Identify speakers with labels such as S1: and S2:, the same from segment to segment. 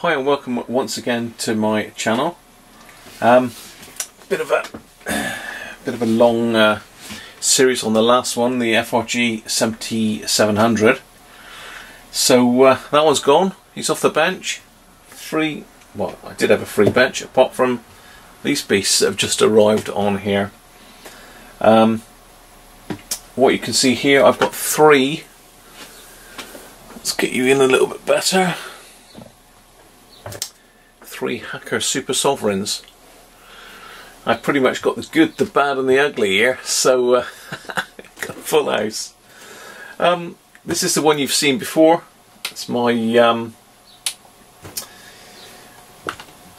S1: Hi and welcome once again to my channel. Bit of a long series on the last one, the FRG7700. So that one's gone. He's off the bench. Well, I did have a free bench apart from these beasts that have just arrived on here. What you can see here, I've got three. Let's get you in a little bit better. Three Hacker Super Sovereigns. I've pretty much got the good, the bad and the ugly here, so got a full house. This is the one you've seen before. It's my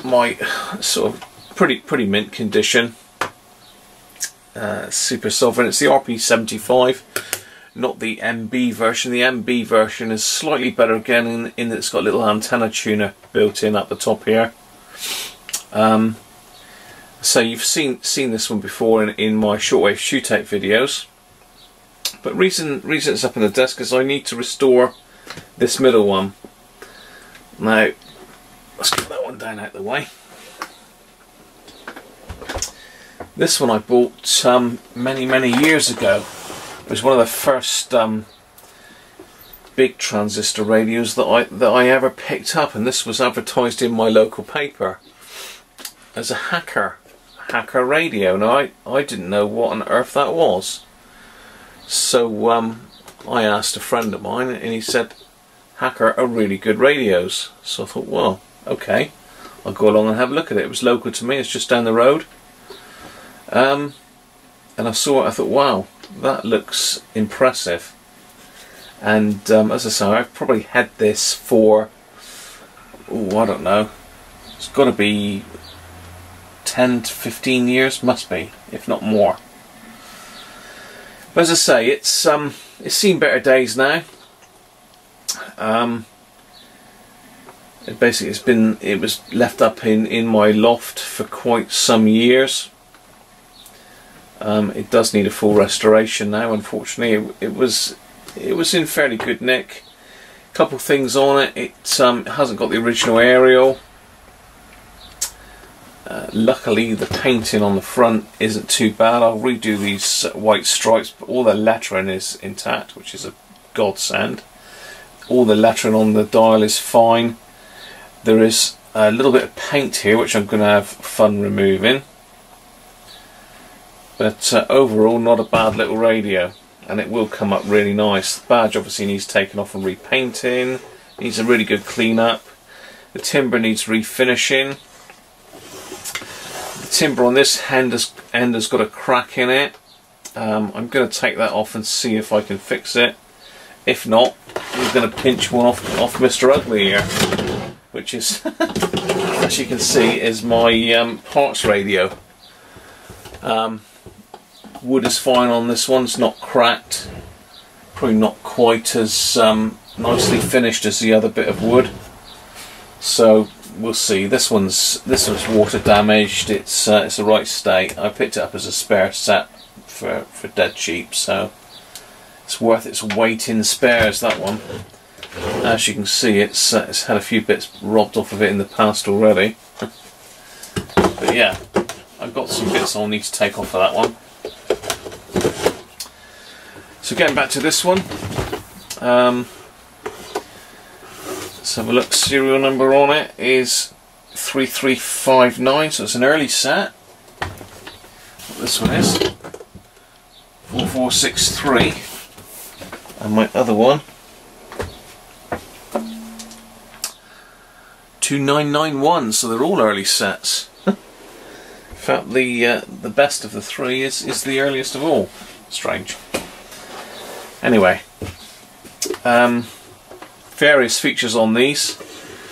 S1: my sort of pretty mint condition Super Sovereign. It's the RP75, not the MB version. The MB version is slightly better again in that it's got a little antenna tuner built in at the top here. So you've seen this one before in my shortwave shootout videos. But reason it's up on the desk is I need to restore this middle one. Now let's get that one down out the way. This one I bought many years ago. It was one of the first big transistor radios that I ever picked up, and this was advertised in my local paper as a hacker radio. Now I didn't know what on earth that was, so I asked a friend of mine, and he said Hacker are really good radios. So I thought, well, okay, I'll go along and have a look at it. It was local to me, it's just down the road. And I saw it, I thought, wow, that looks impressive. And as I say, I've probably had this for, oh, I don't know, it's got to be 10 to 15 years, must be, if not more. But as I say, it's seen better days now. It was left up in my loft for quite some years. It does need a full restoration now, unfortunately. It was in fairly good nick. A couple things on it. It hasn't got the original aerial. Luckily the painting on the front isn't too bad. I'll redo these white stripes, but all the lettering is intact, which is a godsend. All the lettering on the dial is fine. There is a little bit of paint here which I'm going to have fun removing. But overall, not a bad little radio, and it will come up really nice. The badge obviously needs taken off and repainting, needs a really good clean up. The timber needs refinishing. The timber on this end has got a crack in it. I'm going to take that off and see if I can fix it. If not, we're going to pinch one off Mr. Ugly here, which is, as you can see, is my parts radio. Wood is fine on this one, it's not cracked, probably not quite as nicely finished as the other bit of wood, so we'll see. This one's water damaged, it's the right state. I picked it up as a spare set for dead cheap, so it's worth its weight in spares, that one. As you can see, it's had a few bits robbed off of it in the past already. But yeah, I've got some bits I'll need to take off of that one. So getting back to this one, let's have a look. Serial number on it is 3359, so it's an early set. What this one is 4463, and my other one 2991. So they're all early sets. In fact, the best of the three is the earliest of all. Strange. Anyway, various features on these.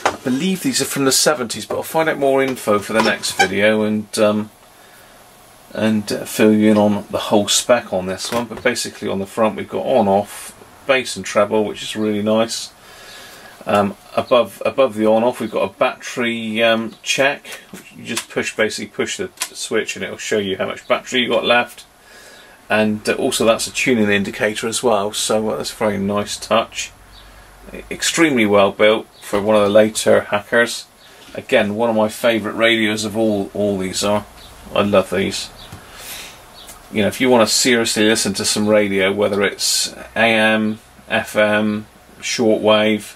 S1: I believe these are from the 70s, but I'll find out more info for the next video and fill you in on the whole spec on this one. But basically, on the front we've got on-off, bass and treble, which is really nice. Above the on-off we've got a battery check. You just push the switch and it will show you how much battery you got left. And also that's a tuning indicator as well, so that's a very nice touch. Extremely well built for one of the later hackers. Again, one of my favourite radios of all these are. I love these. You know, if you want to seriously listen to some radio, whether it's AM, FM, shortwave,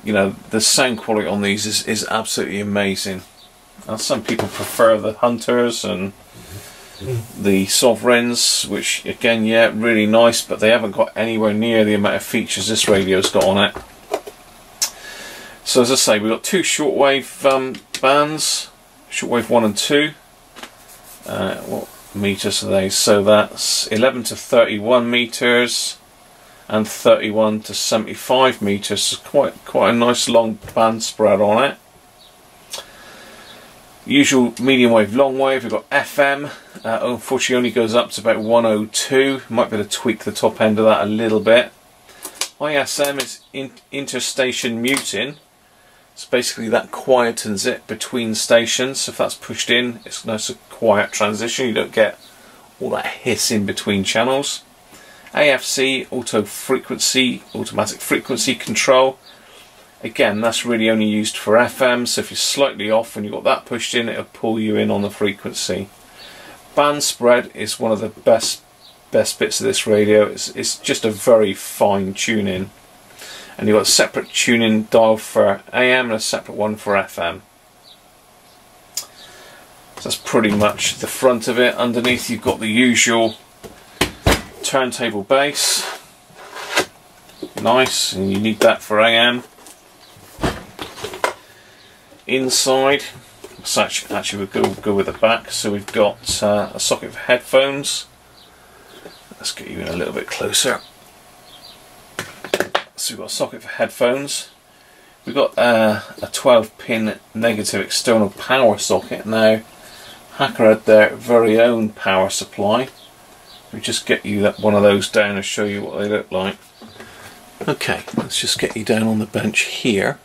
S1: you know, the sound quality on these is absolutely amazing. Now, some people prefer the Hunters and the Sovereigns, which again, yeah, really nice, but they haven't got anywhere near the amount of features this radio's got on it. So as I say, we've got two shortwave bands, shortwave 1 and 2. What meters are they? So that's 11 to 31 meters and 31 to 75 meters. So quite a nice long band spread on it. Usual medium wave, long wave. We've got FM. Unfortunately, only goes up to about 102. Might be able to tweak the top end of that a little bit. ISM is interstation muting. It's basically that quiet and zip between stations. So if that's pushed in, it's a nice quiet transition. You don't get all that hiss in between channels. AFC, automatic frequency control. Again, that's really only used for FM, so if you're slightly off and you've got that pushed in, it'll pull you in on the frequency. Band spread is one of the best bits of this radio. It's just a very fine tuning. And you've got a separate tuning dial for AM and a separate one for FM. So that's pretty much the front of it. Underneath you've got the usual turntable bass. Nice, and you need that for AM. Inside, so actually we'll go with the back. So we've got a socket for headphones. Let's get you in a little bit closer. So we've got a socket for headphones. We've got a 12-pin negative external power socket. Now, Hacker had their very own power supply. We just get you one of those down and show you what they look like. Okay, let's just get you down on the bench here.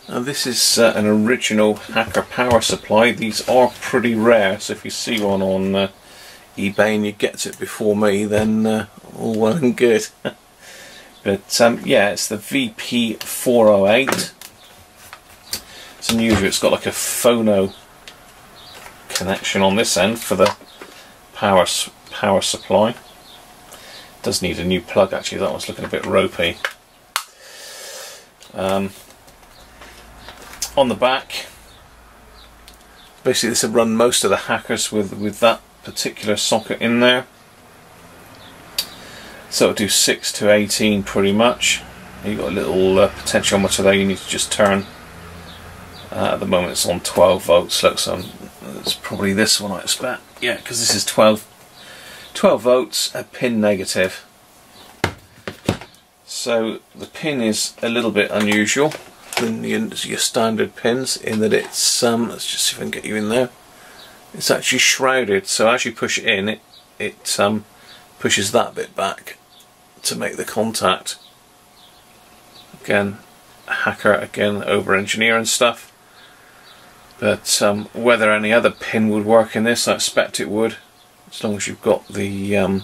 S1: Now this is an original Hacker power supply. These are pretty rare, so if you see one on eBay and you get it before me, then all well and good. But yeah, it's the VP408. It's unusual. It's got like a phono connection on this end for the power supply. It does need a new plug actually. That one's looking a bit ropey. On the back, basically this will run most of the Hackers with that particular socket in there. So it'll do 6 to 18 pretty much. You've got a little potentiometer there you need to just turn. At the moment it's on 12 volts. Looks it's probably this one I expect. Yeah, because this is 12 volts, a pin negative. So the pin is a little bit unusual than your standard pins in that it's let's just see if I can get you in there. It's actually shrouded, so as you push it in, it pushes that bit back to make the contact. Again, Hacker over engineering stuff, but whether any other pin would work in this, I expect it would, as long as you've got the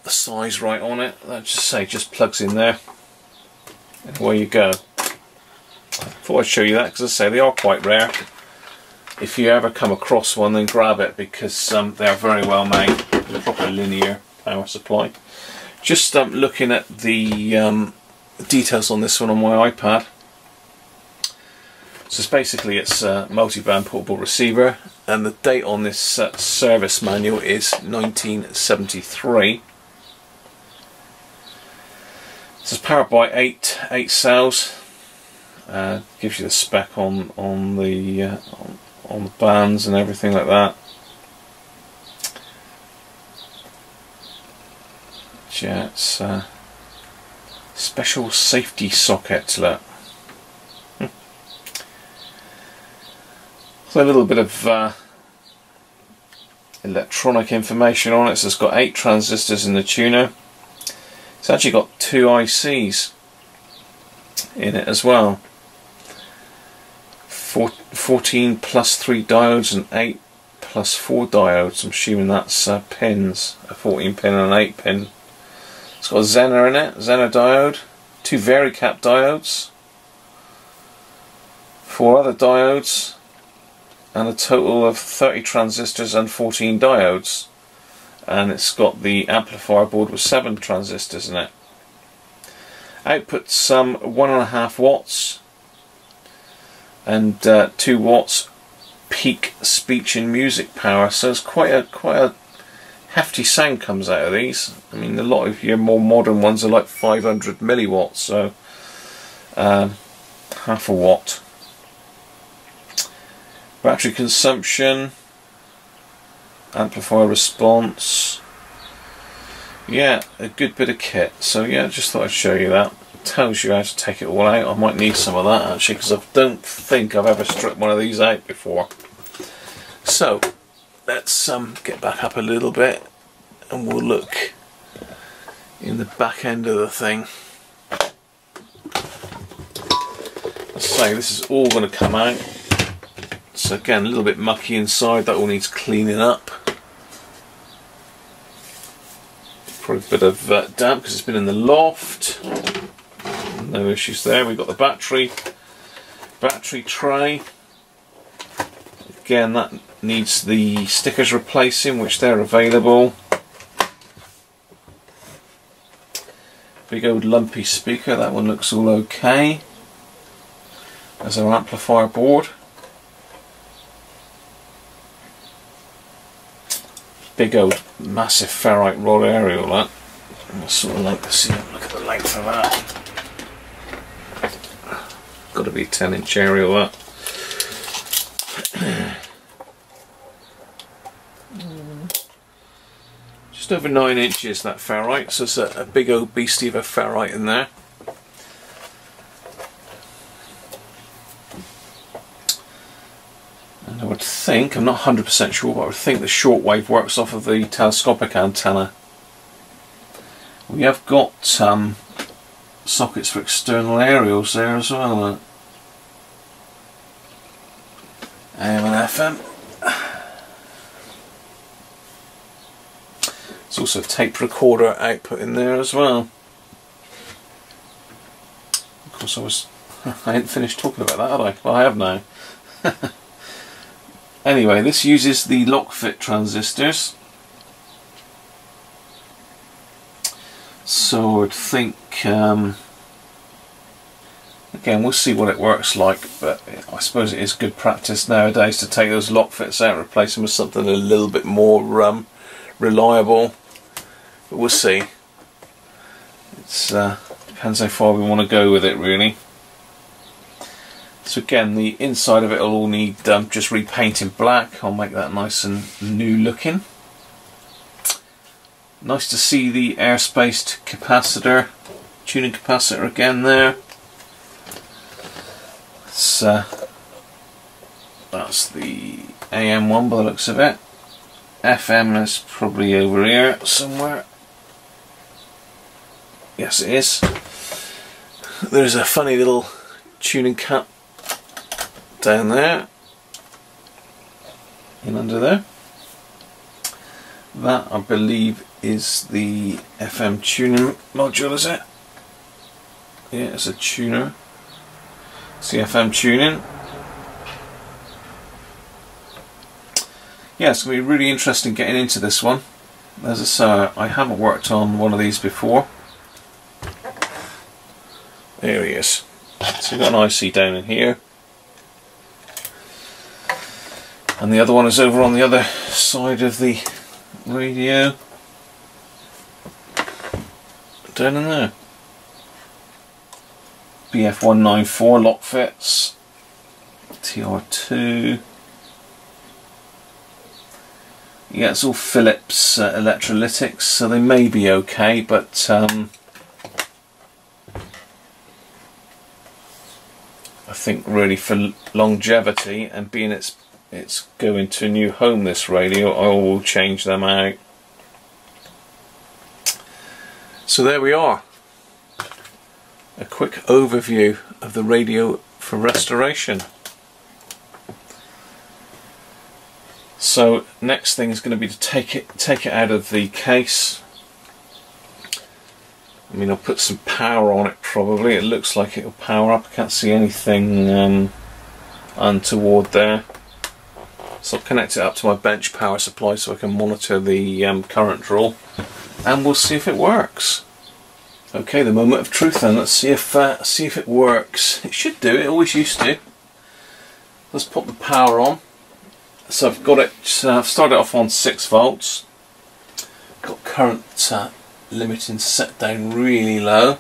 S1: size right on it. Let's just say just plugs in there, and away you go. I thought I'd show you that because, as I say, they are quite rare. If you ever come across one, then grab it because they are very well made. They're a proper linear power supply. Just looking at the details on this one on my iPad. So basically it's a multiband portable receiver, and the date on this service manual is 1973. This is powered by 8 cells. Gives you the spec on the bands and everything like that. Yeah, it's a special safety socket. Look. So a little bit of electronic information on it. So it's got 8 transistors in the tuner. It's actually got 2 ICs in it as well. 14 plus 3 diodes and 8 plus 4 diodes. I'm assuming that's pins, a 14 pin and an 8 pin It's got a Zener in it, Zener diode, 2 varicap diodes, 4 other diodes, and a total of 30 transistors and 14 diodes. And it's got the amplifier board with 7 transistors in it. Output some 1.5 watts and 2 watts peak speech and music power. So it's quite a hefty sound comes out of these. I mean, a lot of your more modern ones are like 500 milliwatts, so half a watt. Battery consumption, amplifier response. Yeah, a good bit of kit. So yeah, just thought I'd show you that. It tells you how to take it all out. I might need some of that actually, because I don't think I've ever stripped one of these out before. So let's get back up a little bit and we'll look in the back end of the thing. Let's say this is all going to come out. So again, a little bit mucky inside, that all needs cleaning up. Probably a bit of damp because it's been in the loft. No issues there. We've got the battery tray. Again, that needs the stickers replacing, which they're available. Big old lumpy speaker, that one looks all okay. There's our amplifier board. Big old massive ferrite rod aerial, that. I sort of like to see, look at the length of that. Got to be a 10-inch aerial, that. Just over 9 inches, that ferrite, so it's a big old beastie of a ferrite in there. And I would think, I'm not 100% sure, but I would think the shortwave works off of the telescopic antenna. We have got sockets for external aerials there as well. AM and FM. There's also a tape recorder output in there as well. Of course I hadn't finished talking about that, had I? Well, I have now. Anyway, this uses the lock-fit transistors. So I would think, again, we'll see what it works like, but I suppose it is good practice nowadays to take those lock-fits out and replace them with something a little bit more reliable. But we'll see. It depends how far we want to go with it, really. So again, the inside of it will all need just repainting black. I'll make that nice and new looking. Nice to see the air-spaced capacitor, tuning capacitor again there. That's the AM one by the looks of it. FM is probably over here somewhere. Yes, it is. There's a funny little tuning cap down there, in under there. That, I believe, is the FM tuning module, is it? Yeah, it's a tuner. It's the FM tuning. Yeah, it's going to be really interesting getting into this one. As I say, I haven't worked on one of these before. There he is. So we've got an IC down in here. And the other one is over on the other side of the radio. Down in there. BF194 lock fits. TR2. Yeah, it's all Philips electrolytics, so they may be okay, but I think really for longevity and being it's going to a new home, this radio, I will change them out. So there we are. A quick overview of the radio for restoration. So next thing is going to be to take it out of the case I mean, I'll put some power on it probably. It looks like it'll power up. I can't see anything untoward there. So I'll connect it up to my bench power supply so I can monitor the current draw, and we'll see if it works. Okay, the moment of truth then. Let's see if it works. It should do. It always used to. Let's put the power on. So I've got it. I've started off on 6 volts. Got current limiting set down really low.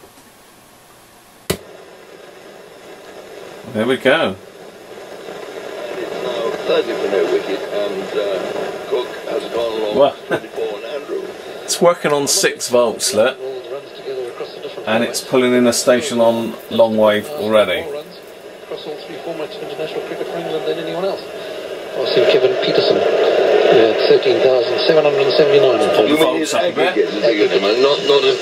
S1: There we go.
S2: It's now 30 for no wicket, and Cook has gone along
S1: Well,
S2: 24 and Andrew.
S1: it's working on 6 volts, look, and it's pulling in a station on long wave already.
S3: Across all 3 formats of international cricket for England than anyone else. I've seen Kevin Peterson at 13,779.
S2: You mean his aggregate is bigger than mine, not bigger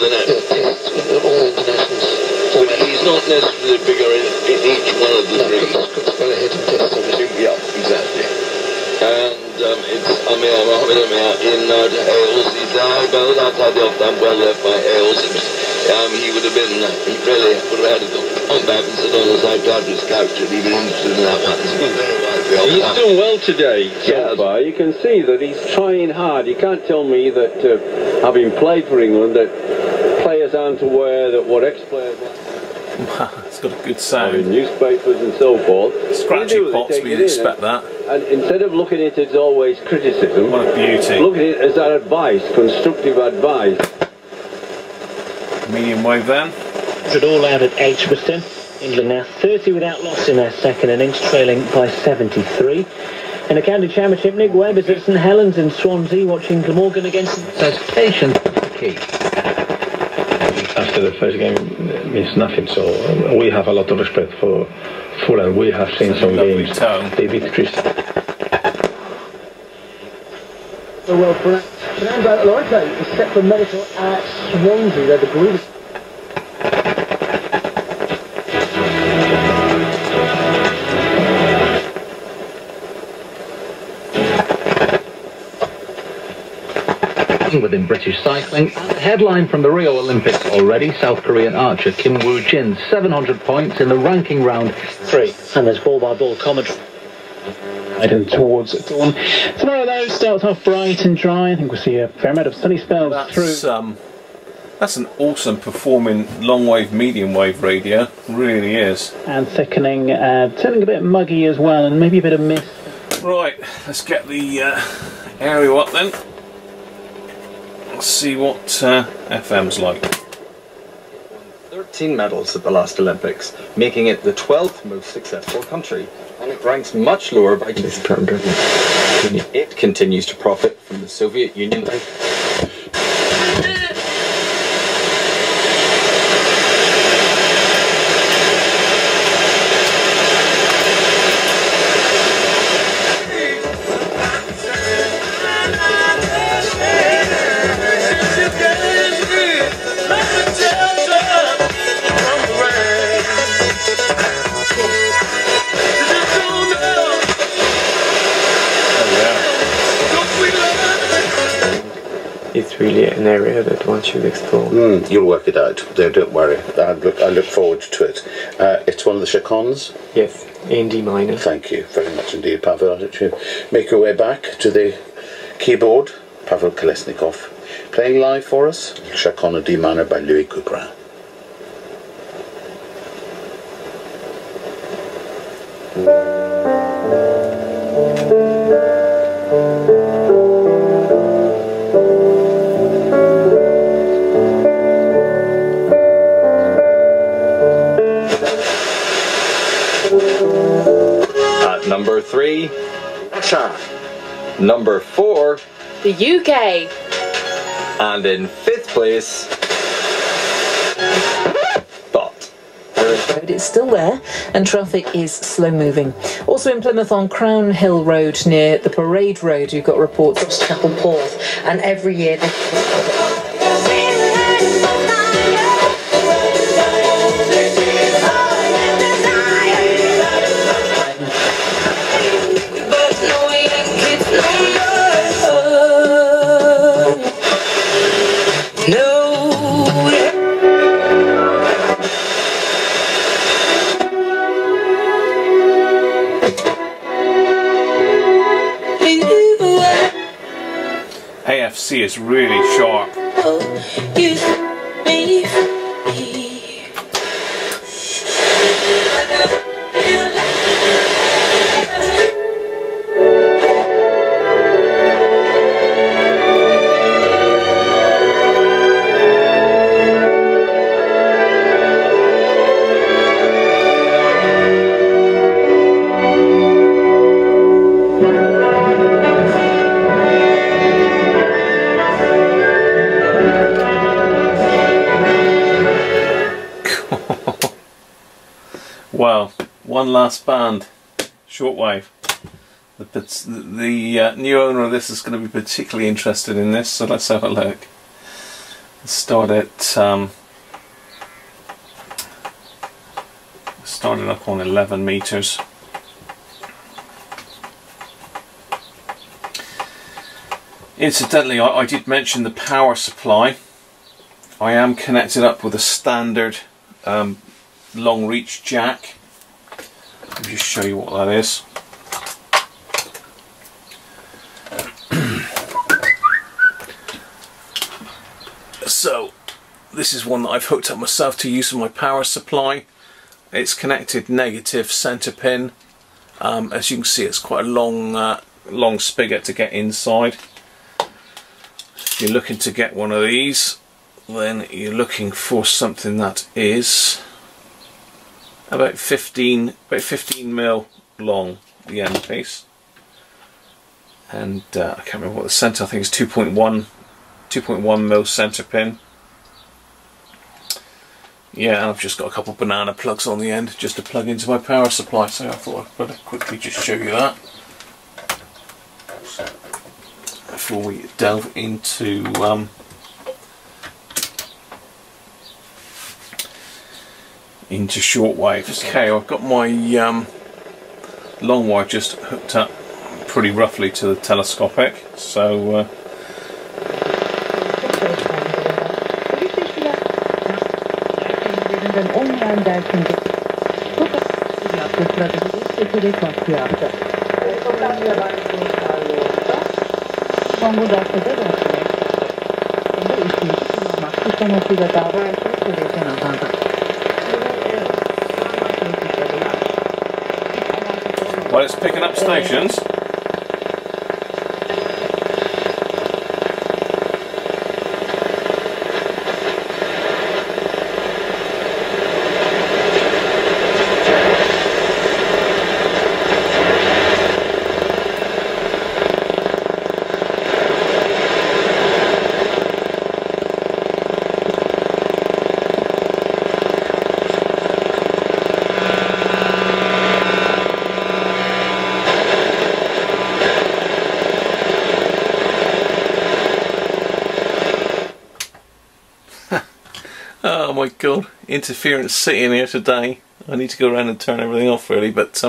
S2: than that.
S3: All internationals.
S2: But he's not necessarily bigger in each one of the 3.
S3: Cook's go ahead and test everything.
S2: Yeah, exactly. And it's Amir Mohammed Amir in to Hales. He's well outside the off-time, well left by Hales. He would have been, he really would have had to come back and sit on the side to his couch and he'd been interested in that one.
S4: He's done well today so far. You can see that he's trying hard. You can't tell me that, having played for England, that players aren't aware that what ex-players
S1: It's got a good
S4: in
S1: sound.
S4: newspapers and so forth.
S1: Scratchy pots, but you'd expect that.
S4: And instead of looking at it as always criticism,
S1: What a beauty.
S4: look at it as advice, constructive advice.
S1: Medium wave then.
S5: It all out at Edgbaston. England now 30 without loss in their second innings, trailing by 73. In the county championship, Nick Webb is at St Helens in Swansea watching Glamorgan against...
S6: Says patience key.
S7: After the first game means nothing, so we have a lot of respect for Fulham. We have seen some
S1: Lovely
S7: games.
S1: tone.
S7: They beat Crystal.
S5: Well, Fernando Lorente is set for medical at Swansea. They're the greatest.
S6: Within British cycling, and a headline from the Rio Olympics already, South Korean archer Kim Woo-jin, 700 points in the ranking round 3.
S5: And there's ball-by-ball commentary. Heading towards dawn. Tomorrow, though, starts off bright and dry. I think we'll see a fair amount of sunny spells through.
S1: That's an awesome performing long wave, medium wave radio. Really is.
S5: And thickening, turning a bit muggy as well, and maybe a bit of mist.
S1: Right, let's get the aerial up then. Let's see what FM's like.
S8: 13 medals at the last Olympics, making it the 12th most successful country, and it ranks much lower by this program. It continues to profit from the Soviet Union.
S9: It's really an area that one should explore.
S10: You'll work it out. Don't worry. I look forward to it. It's one of the chacons?
S9: Yes, in D minor.
S10: Thank you very much indeed, Pavel. I'll let you make your way back to the keyboard. Pavel Kolesnikov playing live for us. Chacon in D minor by Louis Couperin.
S8: Number 3, Russia. Number 4,
S11: the UK.
S8: And in 5th place, Bot.
S11: It's still there, and traffic is slow moving. Also in Plymouth on Crown Hill Road near the Parade Road, you've got reports of Chapel Porth, and every year they... No
S1: is really sharp. Well, one last band, shortwave. The new owner of this is going to be particularly interested in this, so let's have a look. Let's start at started up on 11 meters. Incidentally, I did mention the power supply. I am connected up with a standard long reach jack. Let me just show you what that is. So this is one that I've hooked up myself to use for my power supply. It's connected negative center pin. As you can see, it's quite a long spigot to get inside. If you're looking to get one of these, then you're looking for something that is about 15 mil long, the end piece, and I can't remember what the center. I think it's 2.1 mil center pin. Yeah, and I've just got a couple of banana plugs on the end just to plug into my power supply. So I thought I'd better quickly just show you that before we delve into shortwave. Okay, I've got my long wire just hooked up pretty roughly to the telescopic, so well, it's picking up stations. Oh my god, interference sitting here today. I need to go around and turn everything off really, but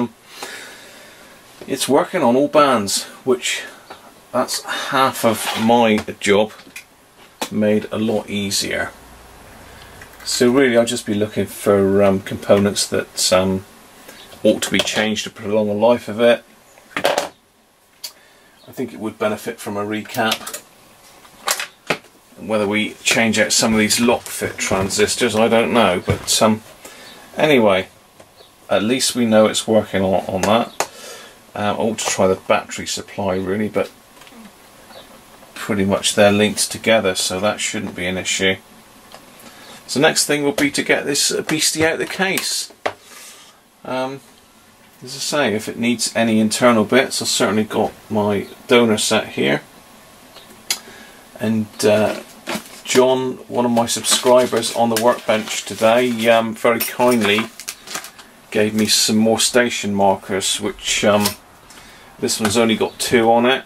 S1: it's working on all bands, which that's half of my job made a lot easier. So really I'll just be looking for components that ought to be changed to prolong the life of it. I think it would benefit from a recap. Whether we change out some of these lock fit transistors, I don't know, but anyway, at least we know it's working on that. I ought to try the battery supply really, but pretty much they're linked together, so that shouldn't be an issue. So next thing will be to get this beastie out of the case. As I say, if it needs any internal bits, I've certainly got my donor set here. And John, one of my subscribers on the workbench today, very kindly gave me some more station markers, which this one's only got 2 on it.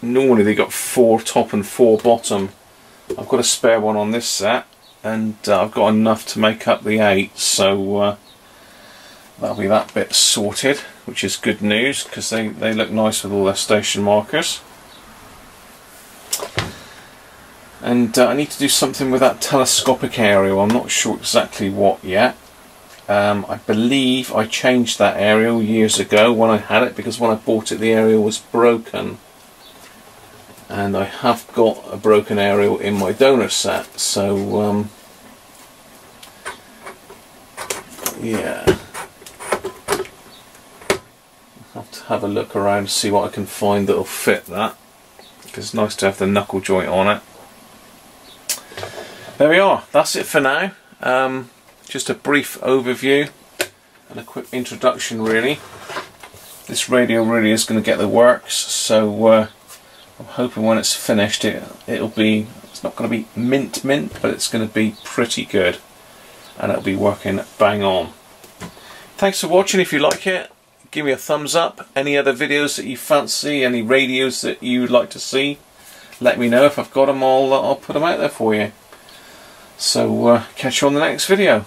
S1: Normally they got 4 top and 4 bottom. I've got a spare one on this set, and I've got enough to make up the 8, so that'll be that bit sorted, which is good news because they look nice with all their station markers. And I need to do something with that telescopic aerial. I'm not sure exactly what yet. I believe I changed that aerial years ago when I had it, because when I bought it the aerial was broken. and I have got a broken aerial in my donor set, so yeah, I'll have to have a look around to see what I can find that'll fit that, because it's nice to have the knuckle joint on it. There we are, that's it for now. Just a brief overview and a quick introduction really. This radio really is going to get the works, so I'm hoping when it's finished it'll be, it's not going to be mint, but it's going to be pretty good, and it'll be working bang on. Thanks for watching. If you like it, give me a thumbs up. Any other videos that you fancy, any radios that you would like to see, let me know. If I've got them, I'll put them out there for you. So catch you on the next video.